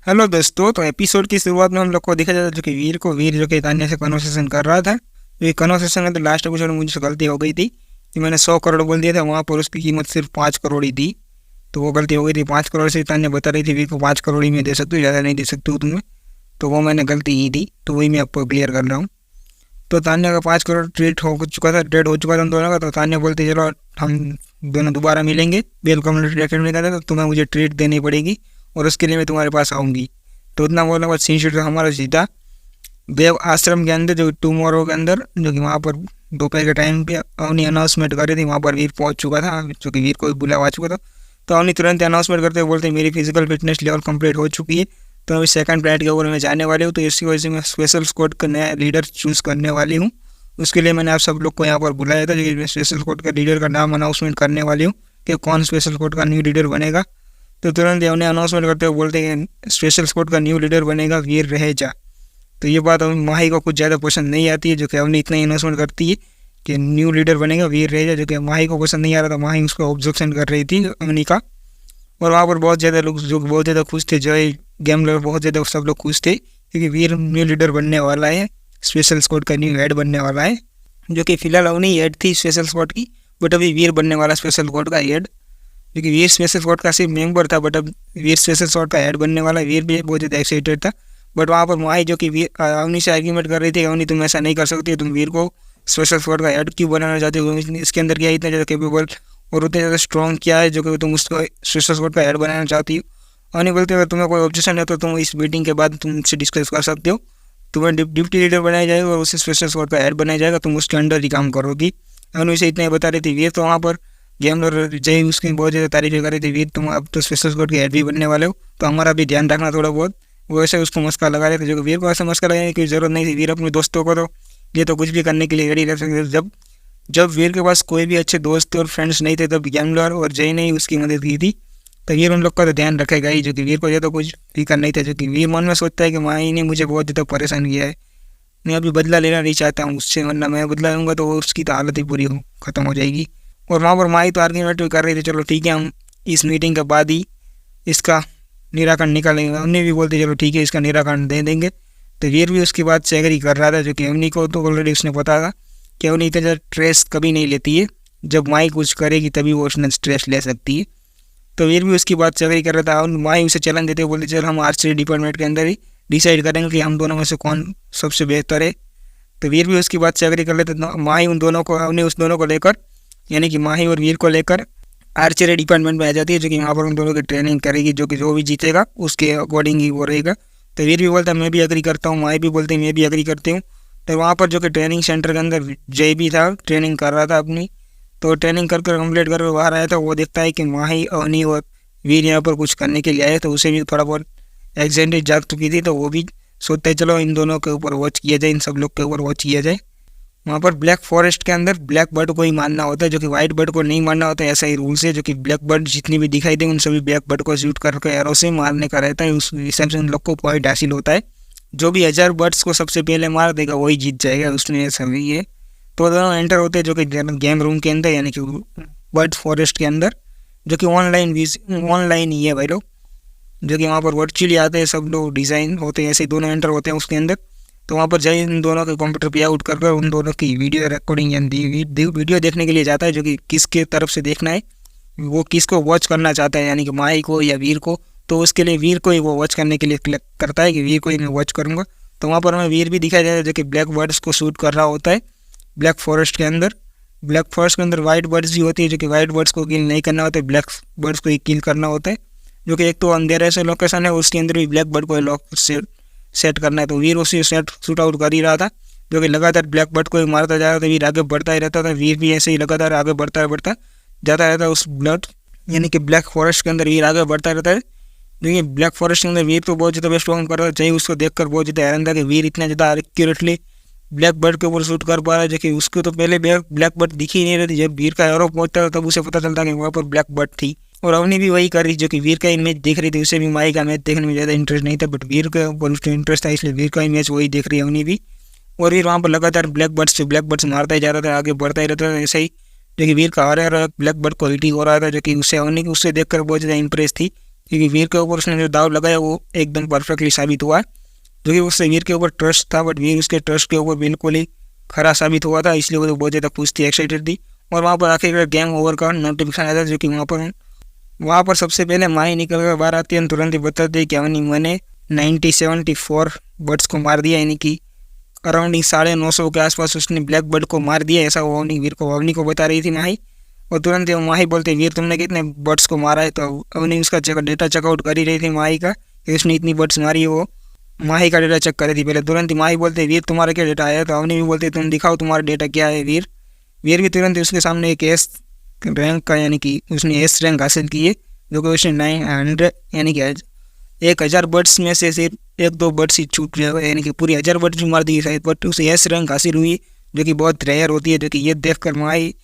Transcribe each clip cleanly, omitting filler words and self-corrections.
Hello दोस्तों। तो episode की शुरुआत में हम लोग को देखा जाता है जो कि वीर जो कि तान्या से कन्वर्सेशन कर रहा था। तो ये कन्वर्सेशन में तो लास्ट एपिसोड में मुझे गलती हो गई थी कि मैंने 100 करोड़ बोल दिया था, वहाँ पर उसकी कीमत सिर्फ 5 करोड़ ही थी। तो वो गलती हो गई थी। 5 करोड़ से तान्या बता रही थी वीर को 5 करोड़ ही मैं दे सकती हूँ, ज़्यादा नहीं दे सकती हूँ तुम्हें। तो वो मैंने गलती की थी, तो वही मैं आपको क्लियर कर रहा हूँ। तो तान्या का 5 करोड़ ट्रेड हो चुका था उन दोनों का। तो तान्या बोलती चलो हम दोनों दोबारा मिलेंगे बेल कम्युनिटी अकेडमी का था, तो तुम्हें मुझे ट्रीट देनी पड़ेगी और उसके लिए मैं तुम्हारे पास आऊँगी। तो उतना बोलने के बाद सीन शूट हमारा सीधा देव आश्रम के अंदर, जो टूमोरो के अंदर, जो कि वहाँ पर दोपहर के टाइम पे अवनी अनाउंसमेंट कर रही थी। वहाँ पर वीर पहुँच चुका था, जो कि वीर को बुलावा आ चुका था। तो अवनी तुरंत अनाउंसमेंट करते हुए बोलते मेरी फिजिकल फिटनेस लेवल कंप्लीट हो चुकी है, तो अभी सेकंड प्लेनेट के ऊपर मैं जाने वाली हूँ। तो इसी वजह से मैं स्पेशल स्क्वाड का नया लीडर चूज़ करने वाली हूँ। उसके लिए मैंने आप सब लोग को यहाँ पर बुलाया था, जो कि मैं स्पेशल स्क्वाड का लीडर का नाम अनाउंसमेंट करने वाली हूँ कि कौन स्पेशल स्क्वाड का न्यू लीडर बनेगा। तो तुरंत उन्हें अनाउंसमेंट करते हुए बोलते हैं स्पेशल स्क्वाड का न्यू लीडर बनेगा वीर रहेजा। तो ये बात माही को कुछ ज़्यादा पसंद नहीं आती है, जो कि अवनी इतना ही अनाउंसमेंट करती है कि न्यू लीडर बनेगा वीर रहेजा, जो कि माही को पसंद नहीं आ रहा था। माही उसको ऑब्जेक्शन कर रही थी अवनी का। और वहाँ पर बहुत ज़्यादा लोग जो बहुत ज़्यादा खुश थे, जय गैमलर बहुत ज़्यादा सब लोग खुश थे, क्योंकि वीर न्यू लीडर बनने वाला है, स्पेशल स्क्वाड का न्यू हेड बनने वाला है। जो कि फिलहाल अवनी हेड थी स्पेशल स्क्वाड की, बट अभी वीर बनने वाला स्पेशल स्क्वाड का हेड। क्योंकि वीर स्पेशल स्क्वाड का सिर्फ मेंबर था, बट अब वीर स्पेशल स्क्वाड का हेड बनने वाला है। वीर भी बहुत ज़्यादा एक्साइटेड था। बट वहाँ पर माही जो कि वीर अवनी से आर्ग्यूमेंट कर रही थी, अवनी तुम ऐसा नहीं कर सकती, तुम वीर को स्पेशल स्क्वाड का हेड क्यों बनाना चाहते हो, इसके अंदर क्या इतना ज़्यादा कैपेबल और उतने ज़्यादा स्ट्रॉन्ग क्या है जो कि तुम उसको स्पेशल स्क्वाड का हेड बनाना चाहती हो। अवनी बोलते अगर तुम्हें कोई ऑब्जेक्शन है तो तुम इस मीटिंग के बाद तुम मुझसे डिस्कस कर सकते हो। तुम्हें डिप्टी लीडर बनाया जाएगा और उसे स्पेशल स्क्वाड का हेड बनाया जाएगा, तुम उसके अंडर ही काम करोगी। अवनी उसे इतना ही बता रही थी। वीर तो वहाँ पर गेम और जय उसकी बहुत ज़्यादा तारीफ कर रही थी, वीर तुम अब तो स्पेशल स्क्वाड के हेड भी बनने वाले हो, तो हमारा भी ध्यान रखना थोड़ा बहुत। वो ऐसे उसको मस्का लगा रहे थे, जो कि वीर को ऐसा मस्का लगाने की जरूरत नहीं थी। वीर अपने दोस्तों को तो ये तो कुछ भी करने के लिए रेडी रह सकते थे। जब जब वीर के पास कोई भी अच्छे दोस्त और फ्रेंड्स नहीं थे, तब गैमलर और जय ने ही उसकी मदद की थी। तो वीर उन लोग का तो ध्यान रखेगा ही, जो कि वीर को ये तो कुछ फिक्र नहीं था। जो कि वीर मन में सोचता है कि माही ने मुझे बहुत ज़्यादा परेशान किया है, मैं अभी बदला लेना नहीं चाहता हूँ उससे, वरना मैं बदला लूँगा तो उसकी तो हालत ही पूरी खत्म हो जाएगी। और वहाँ पर माही तो आर्ग्यूमेंट कर रही थी, चलो ठीक है हम इस मीटिंग के बाद ही इसका निराकरण निकालेंगे। उन्हें भी बोलते चलो ठीक है इसका निराकरण दे देंगे। तो वीर भी उसकी बात से एग्री कर रहा था, जो कि अवनी को तो ऑलरेडी उसने पता था कि अवनी इतना ज़्यादा स्ट्रेस कभी नहीं लेती है, जब माही कुछ करेगी तभी वो उसने स्ट्रेस ले सकती है। तो वीर भी उसकी बात से एग्री कर रहा था। और माही उसे चैलेंज देते हुए बोलते चल हम आर्चरी डिपार्टमेंट के अंदर ही डिसाइड करेंगे कि हम दोनों में से कौन सबसे बेहतर है। तो वीर भी उसकी बात से एग्री कर लेते। माही उन दोनों को अवनी उस दोनों को लेकर, यानी कि माही और वीर को लेकर आर्चरी डिपार्टमेंट में आ जाती है, जो कि वहाँ पर उन दोनों की ट्रेनिंग करेगी, जो कि जो भी जीतेगा उसके अकॉर्डिंग ही वो रहेगा। तो वीर भी बोलता है मैं भी एग्री करता हूँ, माही भी बोलते हैं मैं भी एग्री करती हूँ। तो वहाँ पर जो कि ट्रेनिंग सेंटर के अंदर जय भी था, ट्रेनिंग कर रहा था अपनी। तो ट्रेनिंग कर कंप्लीट कर बाहर आया था, वो देखता है कि माही अवनी और वीर यहाँ पर कुछ करने के लिए आए। तो उसे भी थोड़ा बहुत एग्जाइटी जाग चुकी थी, तो वो भी सोचता है चलो इन दोनों के ऊपर वॉच किया जाए, इन सब लोग के ऊपर वॉच किया जाए। वहाँ पर ब्लैक फॉरेस्ट के अंदर ब्लैक बर्ड को ही मारना होता है, जो कि वाइट बर्ड को नहीं मारना होता है, ऐसा ही रूल्स है। जो कि ब्लैक बर्ड जितनी भी दिखाई दे उन सभी ब्लैक बर्ड को शूट करके एरो से मारने का रहता है। उस हिसाब से उन लोग को पॉइंट हासिल होता है। जो भी 1000 बर्ड्स को सबसे पहले मार देगा वही जीत जाएगा, उसमें ऐसा भी है। तो दोनों एंटर होते हैं जो कि गेम रूम के अंदर, यानी कि बर्ड फॉरेस्ट के अंदर, जो कि ऑनलाइन ही है भाई लोग, जो कि वहाँ पर वर्चुअली आते हैं सब लोग, डिज़ाइन होते हैं ऐसे ही दोनों एंटर होते हैं उसके अंदर। तो वहाँ पर जाइए उन दोनों के कंप्यूटर पे आउट कर उन दोनों की वीडियो रिकॉर्डिंग यानी वीडियो देखने के लिए जाता है, जो कि किसके तरफ से देखना है, वो किसको वॉच करना चाहता है, यानी कि माही को या वीर को। तो उसके लिए वीर को ही वो वॉच करने के लिए क्लिक करता है कि वीर को ही मैं वॉच करूँगा। तो वहाँ पर हमें वीर भी दिखाई देता है, जो कि ब्लैक बर्ड्स को शूट कर रहा होता है ब्लैक फॉरेस्ट के अंदर। ब्लैक फॉरेस्ट के अंदर वाइट बर्ड्स भी होती है, जो कि वाइट बर्ड्स को किल नहीं करना होता है, ब्लैक बर्ड्स को ही किल करना होता है। जो कि एक तो अंधेरे से लोकेशन है, उसके अंदर भी ब्लैक बर्ड को लॉक से सेट करना है। तो वीर उसी सेट शूट आउट कर ही रहा था, जो कि लगातार ब्लैक बर्ड को ही मारता जा रहा था। वीर आगे बढ़ता ही रहता था, वीर भी ऐसे ही लगातार आगे बढ़ता जाता रहता है उस ब्लड, यानी कि ब्लैक फॉरेस्ट के अंदर वीर आगे बढ़ता रहता है। देखिए ब्लैक फॉरेस्ट के अंदर वीर तो बहुत ज़्यादा बेस्ट कर रहा है। चाहिए उसको देखकर बहुत ज़्यादा हैरान था कि वीर इतना ज़्यादा एक्यूरेटली ब्लैक बर्ड के ऊपर शूट कर पा रहा है, जो कि उसको तो पहले ब्लैक बर्ड दिखी ही नहीं रहती। जब वीर का एरो पहुंचता था तब उसे पता चलता कि वहाँ पर ब्लैक बर्ड थी। और अवनी भी वही कर रही, जो कि वीर का ही मैच देख रही थी। उसे भी माही का मैच देखने में ज़्यादा इंटरेस्ट नहीं था, बट वीर का ऊपर उसका इंटरेस्ट था, इसलिए वीर का ही मैच वही देख रही है अवनी भी। और वीर वहाँ पर लगातार ब्लैक बर्ड्स मारता ही जा रहा था, आगे बढ़ता ही रहता था ऐसे ही, जो कि वीर का आ रहा ब्लैक बर्ड को हिट ही हो रहा था, जो कि उससे अवनी की उससे देखकर बहुत ज़्यादा इंप्रेस थी क्योंकि वीर के ऊपर उसने जो दाव लगाया वो एकदम परफेक्टली साबित हुआ, जो कि उससे वीर के ऊपर ट्रस्ट था, बट वीर उसके ट्रस्ट के ऊपर बिल्कुल ही खरा साबित हुआ था, इसलिए वो तो बहुत ज़्यादा खुश थी, एक्साइटेड थी। और वहाँ पर आखिर गेम ओवर का नोटिफिकेशन आया था, जो कि वहाँ पर सबसे पहले माही निकल कर बाहर आती है, तुरंत ही बताते कि अवनी मैंने 74 बर्ड्स को मार दिया, यानी कि अराउंड 950 के आसपास उसने ब्लैक बर्ड को मार दिया, ऐसा वो अवनी को बता रही थी माही। और तुरंत ही माही बोलते वीर तुमने कितने बर्ड्स को मारा है, तो अवनी उसका डेटा चेकआउट कर ही रही थी माही का, कि उसने इतनी बर्ड्स मारी है, वो माही का डेटा चेक कर रही थी पहले। तुरंत ही माही बोलते वीर तुम्हारा क्या डेटा आया, तो अवनी भी बोलते तुम दिखाओ तुम्हारा डेटा क्या है वीर। वीर भी तुरंत ही उसके सामने एक एस रैंक का, यानी कि उसने एस रैंक हासिल की है, जो कि उसने 900 यानी कि 1000 बर्ड्स में से सिर्फ 1-2 बर्ड्स ही छूट गया, यानी कि पूरी 1000 बर्ड्स भी मार दी शायद, बट उसे एस रैंक हासिल हुई, जो कि बहुत रेयर होती है। जो कि ये देखकर माही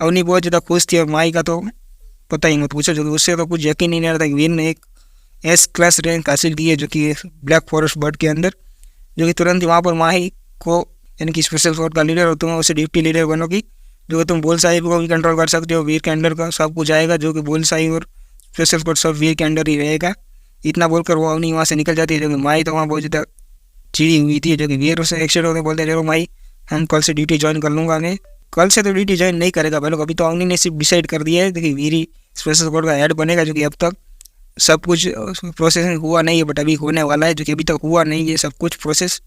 अवनी बहुत ज़्यादा खुश थी, और माही का तो पता ही मत पूछो, जो कि उससे तो कुछ यकीन नहीं आ रहा था कि वीर ने एक एस क्लास रैंक हासिल की है, जो कि ब्लैक फॉरेस्ट बर्ड के अंदर। जो कि तुरंत ही वहाँ पर माही को, यानी कि स्पेशल फोर्स का लीडर, और तुम उसे डिप्टी लीडर बनोगी, जो कि तुम बुल साहिब को भी कंट्रोल कर सकते हो, वीर के अंडर का सब कुछ आएगा, जो कि बुल साहिब और स्पेशल फोर्स सब वीर के अंडर ही रहेगा। इतना बोलकर वो अवनी वहाँ से निकल जाती है, जो कि माही तो वहाँ बहुत ज़्यादा चिड़ी हुई थी, जो कि वीर उसे एक्साइट होकर बोलते हैं चलो माही हम कल से ड्यूटी ज्वाइन कर लूँगा। मैं कल से तो ड्यूटी ज्वाइन नहीं करेगा पहले, अभी तो अवनी ने सिर्फ डिसाइड कर दिया है कि वीर ही स्पेशल फोर्स का हेड बनेगा, जो कि अब तक सब कुछ प्रोसेस हुआ नहीं है, बट अभी होने वाला है, जो कि अभी तक हुआ नहीं है सब कुछ प्रोसेस,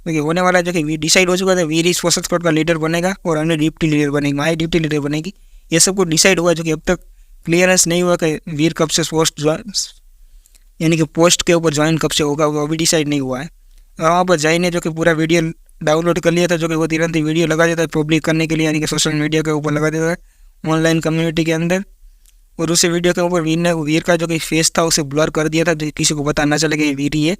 जो कि होने वाला है, जो कि डिसाइड हो चुका था वीर ही स्पेशल फोर्स का लीडर बनेगा और अन्य डिप्टी लीडर बनेगी, माही डिप्टी लीडर बनेगी। ये सब कुछ डिसाइड हुआ, जो कि अब तक क्लियरेंस नहीं हुआ कि वीर कब से पोस्ट यानी कि पोस्ट के ऊपर ज्वाइन कब से होगा, वो अभी डिसाइड नहीं हुआ है। और वहाँ पर जय ने जो कि पूरा वीडियो डाउनलोड कर लिया था, जो कि वो तुरंत ही वीडियो लगा देता है पब्लिक करने के लिए, यानी कि सोशल मीडिया के ऊपर लगा देता है ऑनलाइन कम्युनिटी के अंदर। और उस वीडियो के ऊपर वीर का जो कि फेस था उसे ब्लर कर दिया था, जो किसी को पता ना चले कि वीर ही है।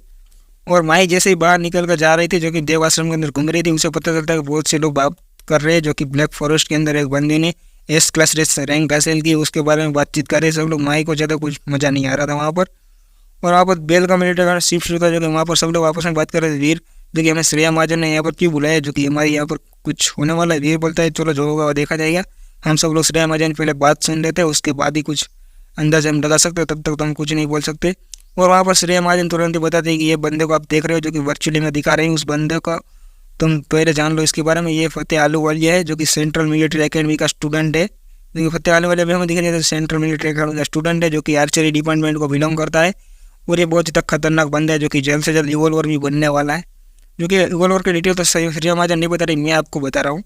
और माही जैसे ही बाहर निकल कर जा रही थी, जो कि देव आश्रम के अंदर घूम रही थी, उसे पता चलता है कि बहुत से लोग बात कर रहे हैं, जो कि ब्लैक फॉरेस्ट के अंदर एक बंदे ने एस क्लास रेस रैंक हासिल की, उसके बारे में बातचीत कर रहे सब लोग। माही को ज़्यादा कुछ मज़ा नहीं आ रहा था वहाँ पर। और वहाँ पर बेल का मिलिटर शिफ्ट होता है, जो कि वहाँ पर सब लोग आपस में बात कर रहे थे। वीर जो कि हमें श्रेया महाजन ने यहाँ पर क्यों बुलाया, जो कि हमारे यहाँ पर कुछ होने वाला है। वीर बोलता है चलो जो होगा वो देखा जाएगा। हम सब लोग श्रेया महाजन पहले बात सुन लेते हैं, उसके बाद ही कुछ अंदाज हम लगा सकते हो, तब तक तो हम कुछ नहीं बोल सकते। और वहाँ पर श्रेया महाजन तुरंत ही बताते हैं कि ये बंदे को आप देख रहे हो, जो कि वर्चुअली मैं दिखा रही हूँ, उस बंदे का तुम पहले जान लो इसके बारे में। ये फतेह आलूवालिया है, जो कि सेंट्रल मिलिट्री अकेडमी का स्टूडेंट है। जो कि फतेह आलूवालिया भी हमें दिखा जाता है सेंट्रल मिलिट्री अकेडमी का स्टूडेंट है, जो कि आर्चरी डिपार्टमेंट को बिलोंग करता है। और ये बहुत ही खतरनाक बंदा है, जो कि जल्द से जल्द रिवॉल्वर भी बनने वाला है। जो कि रिवॉल्वर की डिटेल तो श्रेया महाजन नहीं बता रही, मैं आपको बता रहा हूँ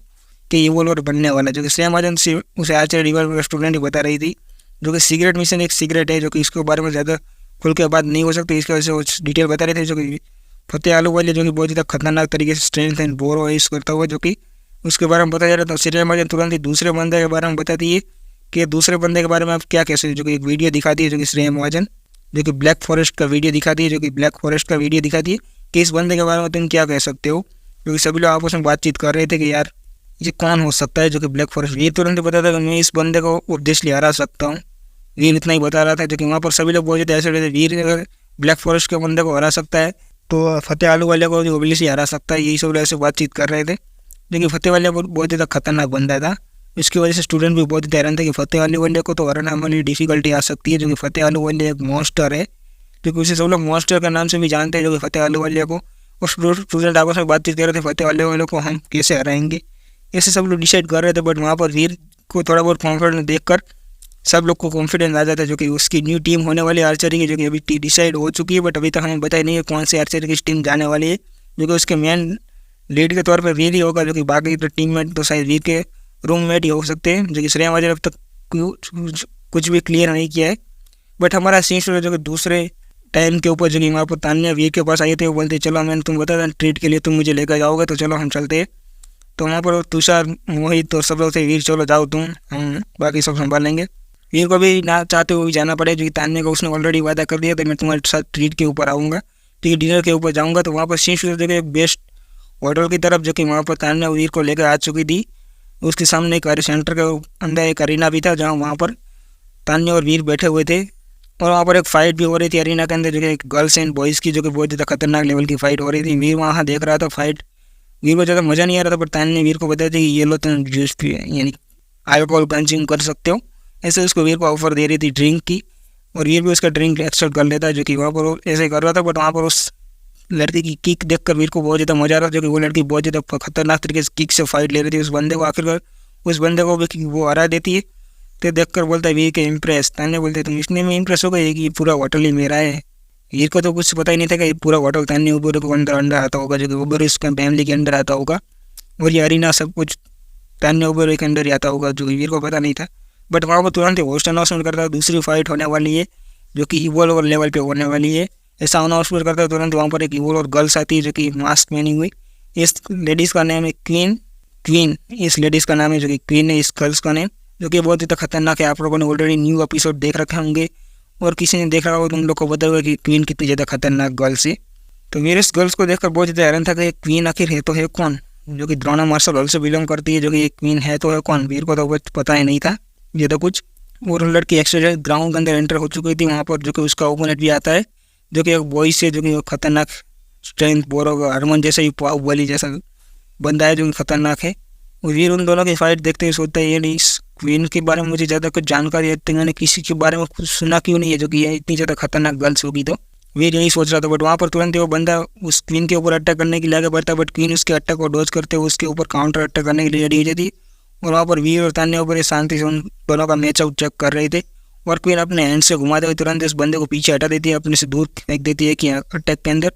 कि रिवॉल्वर बनने वाला है। जो कि श्रेया महाजन से उसे आर्चरी रिवॉल्वर का स्टूडेंट ही बता रही थी। जो कि सीक्रेट मिशन एक सीक्रेट है, जो कि इसके बारे में ज़्यादा खुल के बात नहीं हो सकती, इसकी वजह से वो डिटेल बता रहे थे। जो कि फतेह आलूवालिया जो कि बहुत ज़्यादा खतरनाक तरीके से स्ट्रेंथ एंड बोरो यूज़ करता हुआ, जो कि उसके बारे में बताया जा रहा था। श्रेया महाजन तुरंत ही दूसरे बंदे के बारे में बताती है कि दूसरे बंदे के बारे में आप क्या कह सकते हो। जो कि एक वीडियो दिखाती है, जो कि श्रेया महाजन जो कि ब्लैक फॉरेस्ट का वीडियो दिखाती है, कि इस बंदे के बारे में तुम क्या कह सकते हो। क्योंकि सभी लोग आपस में बातचीत कर रहे थे कि यार ये कौन हो सकता है जो कि ब्लैक फॉरेस्ट। ये तुरंत बता था कि मैं इस बंदे को ऑब्वियसली हरा सकता हूँ, वीर इतना ही बता रहा था। जो कि वहाँ पर सभी लोग बोलते थे ऐसे रहते, वीर अगर ब्लैक फॉरेस्ट के बंदे को हरा सकता है तो फतेह आलूवालिया को ऑब्वियसली हरा सकता है। यही सब लोग ऐसे बातचीत कर रहे थे। लेकिन फतेह आलूवालिया बहुत ज़्यादा खतरनाक बंदा था, इसकी वजह से स्टूडेंट भी बहुत ही हैरान थे कि फतेह आलूवालिया को तो हराना हमारी डिफिकल्टी आ सकती है। जो कि फतेह आलूवालिया एक मॉन्स्टर है, क्योंकि उसे सब लोग मॉन्स्टर का नाम से भी जानते हैं, जो कि फतेह आलूवालिया को। और स्टूडेंट आपस में बातचीत कर रहे थे फतेह आलूवालिया को हम कैसे हराएंगे, ऐसे सब लोग डिसाइड कर रहे थे। बट वहाँ पर वीर को थोड़ा बहुत कॉन्फिडेंस देखकर सब लोग को कॉन्फिडेंस आ जाता है, जो कि उसकी न्यू टीम होने वाली आर्चरी की, जो कि अभी डिसाइड हो चुकी है, बट अभी तक हमें बताया नहीं है कौन सी आर्चरी की टीम जाने वाली है। जो कि उसके मेन लीड के तौर पर वीर ही होगा, जो कि बाकी तो टीममेट तो शायद वीर के रूममेट ही हो सकते हैं। जो कि श्रेया महाजन अब तक कुछ भी क्लियर नहीं किया है। बट हमारा सीन जो कि दूसरे टाइम के ऊपर, जो कि वहाँ पर तान्या वीर के पास आए थे, वो बोलते चलो मैंने तुम बता था ट्रीट के लिए तुम मुझे लेकर जाओगे, तो चलो हम चलते हैं। तो वहाँ पर तुषार मोहित तो सब लोग थे, वीर चलो जाओ तुम, हम बाकी सब संभालेंगे। वीर को भी ना चाहते हुए भी जाना पड़े, जो कि तान्या को उसने ऑलरेडी वादा कर दिया था मैं तुम्हारे साथ ट्रीट के ऊपर आऊँगा, ठीक है, डिनर के ऊपर जाऊँगा। तो वहाँ पर सीन जगह बेस्ट होटल की तरफ, जो कि वहाँ पर तान्या वीर को लेकर आ चुकी थी। उसके सामने एक सेंटर के अंदर एक अरीना भी था, जहाँ वहाँ पर तान्या और वीर बैठे हुए थे। और वहाँ पर एक फाइट भी हो रही थी अरीना के अंदर, जो कि गर्ल्स एंड बॉयज़ की, जो कि बहुत ज़्यादा खतरनाक लेवल की फाइट हो रही थी। वीर वहाँ देख रहा था फाइट, वीर को ज़्यादा मज़ा नहीं आ रहा था, पर तान्या ने वीर को बताया था कि ये लो तुम जूस पी, यानी अल्कोहल कंज्यूम कर सकते हो, ऐसे उसको वीर को ऑफर दे रही थी ड्रिंक की। और वीर भी उसका ड्रिंक एक्सेप्ट कर लेता है, जो कि वहाँ पर वो ऐसे कर रहा था। बट वहाँ पर उस लड़की की किक देखकर वीर को बहुत ज़्यादा मजा आ रहा था, जो कि वो लड़की बहुत ज़्यादा खतरनाक तरीके से किक से फाइट ले रही थी उस बंदे को। आखिरकार उस बंदे को भी वो हरा देती है। तो देखकर बोलता है वीर के इम्प्रेस। तान्या बोलते तुम इतने में इम्प्रेस हो गए कि ये पूरा होटल ही मेरा है। वीर को तो कुछ पता ही नहीं था कि ये पूरा होटल तान्या ऊबर को अंडर आता होगा, जो कि ऊबर इसका फैमिली के अंडर आता होगा, और ये अरीना सब कुछ तान्या ऊबर के अंडर ही आता होगा, जो वीर को पता नहीं था। बट वहाँ पर तुरंत होस्ट अनाउंसमेंट करता है दूसरी फाइट होने वाली है, जो कि इवोल और लेवल पे होने वाली है। ऐसा अनाउंसमेंट करता है तुरंत वहाँ पर एक इवोल और गर्ल्स आती है, जो कि मास्क पहनी हुई। इस लेडीज़ का नाम है क्वीन इस लेडीज़ का नाम है, जो कि क्वीन है इस गर्ल्स का नेम, जो कि बहुत ही खतरनाक है। आप लोगों ने ऑलरेडी न्यू एपिसोड देख रखे होंगे, और किसी ने देख रहा होगा तो उन लोग को पता होगा कि क्वीन कितनी ज़्यादा खतरनाक गर्ल्स है। तो मेरे इस गर्ल्स को देखकर बहुत ज़्यादा हैरान था कि क्वीन आखिर है तो है कौन, जो कि द्रोणा मार्शल हॉल से बिलोंग करती है, जो कि क्वीन है तो है कौन। वीर को तो पता ही नहीं था ये तो कुछ। और लड़की एक्स्ट्रा ग्राउंड के अंदर एंटर हो चुकी थी वहाँ पर, जो कि उसका ओपोनेंट भी आता है, जो कि एक बॉयज से, जो कि खतरनाक स्ट्रेंथ बोरो हरमन जैसा ही बाहुबली जैसा बंदा है, जो कि खतरनाक है। और वीर उन दोनों की फाइट देखते ही सोचता है ये नहीं, इस क्वीन के बारे में मुझे ज़्यादा कुछ जानकारी है, मैंने किसी के बारे में कुछ सुना क्यों नहीं है, जो कि ये इतनी ज़्यादा खतरनाक गर्ल्स होगी। तो वीर यही सोच रहा था। बट वहाँ पर तुरंत वो बंदा उस क्वीन के ऊपर अटैक करने के लिए आगे बढ़ता है, बट क्वीन उसके अटैक को डॉज करते हुए उसके ऊपर काउंटर अटैक करने के लिए रेडी हो जाती। और वहाँ पर वीर और तान्या ऊपर शांति से उन दोनों का मैच आउट चेक कर रहे थे। और क्वीन अपने हैंड से घुमाते हुए तुरंत उस बंदे को पीछे हटा देती है, अपने से दूर फेंक देती है कि अटैक के अंदर।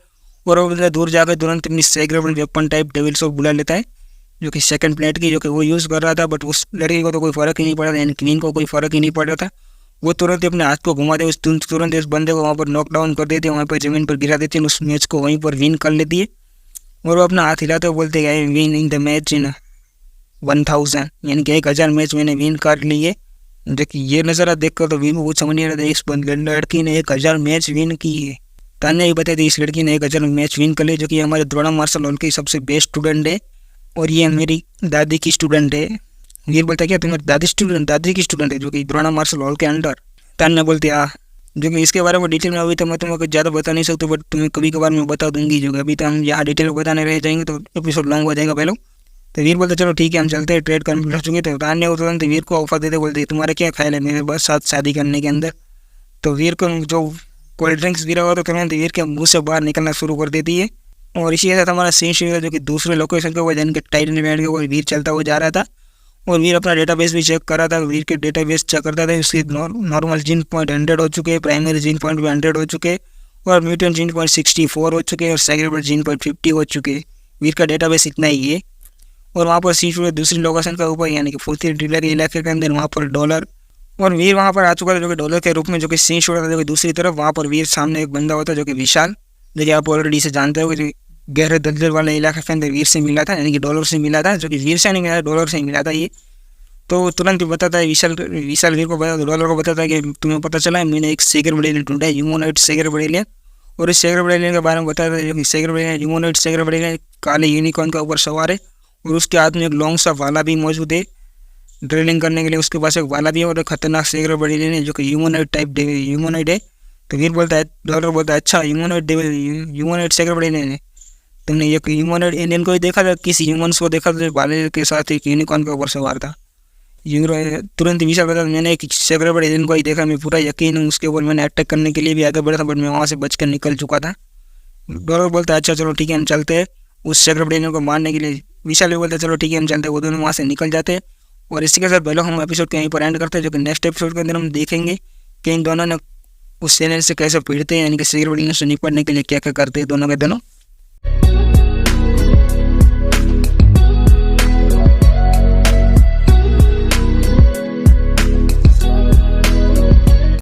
और वो बंदा दूर जाकर तुरंत अपनी सेग्रेबल वेपन टाइप डेविल सोप बुला लेता है, जो कि सेकंड प्लेट की, जो कि वो यूज़ कर रहा था। बट उस लड़की को तो कोई फ़र्क ही नहीं पड़ा था, यानी क्वीन को कोई फ़र्क ही नहीं पड़ रहा था। वो तुरंत अपने हाथ को घुमाते उस तुरंत उस बंदे को वहाँ पर नॉकडाउन कर देती है, वहाँ पर ज़मीन पर गिरा देती है, उस मैच को वहीं पर विन कर लेती है। और वो अपना हाथ हिलाते हुए बोलते हैं विन इन द मैच इन 1000, यानी कि 1000 मैच मैंने विन कर ली है। देखिए ये नज़ारा देखकर तो विन को कुछ समझ नहीं आ रहा था, इस लड़की ने 1000 मैच विन की है। तान्या ही बताई थी इस लड़की ने 1000 मैच विन कर ली, जो कि हमारे द्रोणा मार्शल हॉल की सबसे बेस्ट स्टूडेंट है, और ये मेरी दादी की स्टूडेंट है। वीर बोलता है क्या तुम्हारी दादी की स्टूडेंट है, जो कि द्रोणा मार्शल हॉल के अंडर। तान्या बोलती है जो कि इसके बारे में डिटेल में अभी तो मैं तुम्हें कुछ ज़्यादा बता नहीं सकता, बट तुम्हें कभी कभार मैं बता दूंगी, जो कि अभी तो हम यहाँ डिटेल में बताने रह जाएंगे तो एपिसोड लॉन्ग हो जाएगा पहले। तो वीर बोलते चलो ठीक है हम चलते हैं, ट्रेड कंप्लीट हो चुके। तो तान्या तुरंत वीर को ऑफर देते बोलते तुम्हारा क्या ख्याल है मेरे बस साथ शादी करने के अंदर। तो वीर को जो कोल्ड ड्रिंक्स गिरा हुआ तो तुरंत वीर के मुँह से बाहर निकलना शुरू कर देती है। और इसी के साथ हमारा सीन शुरू है, जो कि दूसरे लोकेशन के ऊपर जिनके टाइटन में बैठ के वो वीर चलता हुआ जा रहा था। और वीर अपना डेटाबेस भी चेक कर रहा था। वीर के डेटाबेस चेक करता था, उसके नॉर्मल जीन पॉइंट 100 हो चुके हैं, प्राइमरी जीन पॉइंट भी 100 हो चुके हैं, और म्यूटेंट जीन पॉइंट 64 हो चुके हैं, और सेग्रेबल जीन पॉइंट 50 हो चुके हैं। वीर का डेटाबेस इतना ही है। और वहाँ पर सीन शुरू है दूसरी लोकेशन का ऊपर, यानी कि फुर्ती डीलर के इलाके के अंदर, वहाँ पर डॉलर। और वीर वहाँ पर आ चुका था, जो कि डॉलर के रूप में, जो कि सीन शुरू था। जो कि दूसरी तरफ वहाँ पर वीर सामने एक बंदा होता है, जो कि विशाल, जो कि आप ऑलरेडी से जानते हो, जो गहरे दलदल वाले इलाके के अंदर वीर से मिला था, यानी कि डॉलर से मिला था, जो कि वीर से नहीं मिला, डॉलर से मिला था ये। तो तुरंत बताता है विशाल वीर को डॉलर को बताता है कि तुम्हें पता चला है मैंने एक सेगर बटालियन ढूंढा है, ह्यूमनॉइड सेगर बटालियन। और इस सेगर बटालियन के बारे में बताता है, जो कि सेगर बटालियन ह्यूमनॉइड सेगर बटालियन काले यूनिकॉर्न का ऊपर सवार है, और उसके हाथ में एक लॉन्ग सा वाला भी मौजूद है ड्रिलिंग करने के लिए। उसके पास एक वाला भी है, और एक खतरनाक सेगर बटालियन है, जो कि ह्यूमनॉइड है। तो वीर बोलता है, डॉलर बोलता है अच्छा ह्यूमनॉइड सेगर बटालियन है, तुमने ये ह्यूमनॉइड एलियन को ही देखा था, किसी ह्यूमन्स को देखा था वाले के साथ एक यूनिकॉर्न के ऊपर सवार था। तुरंत विशाल बताया मैंने एक सेग्रेबल एलियन को ही देखा, मैं पूरा यकीन हूँ उसके ऊपर, मैंने अटैक करने के लिए भी आगे बढ़ा था, बट मैं वहाँ से बचकर निकल चुका था। डॉलर बोलता है अच्छा चलो ठीक है हम चलते हैं उस सेग्रेबल एलियन को मारने के लिए। विशाल भी बोलता है चलो ठीक है हम चलते हैं, वो दोनों वहाँ से निकल जाते हैं। और इसी के साथ पहले हम एपिसोड के यहीं पर एंड करते हैं, जो कि नेक्स्ट एपिसोड के अंदर हम देखेंगे कि इन दोनों ने उस चैनल से कैसे भिड़ते हैं, यानी कि सेग्रेबल एलियन से निपटने के लिए क्या क्या करते हैं दोनों के दोनों।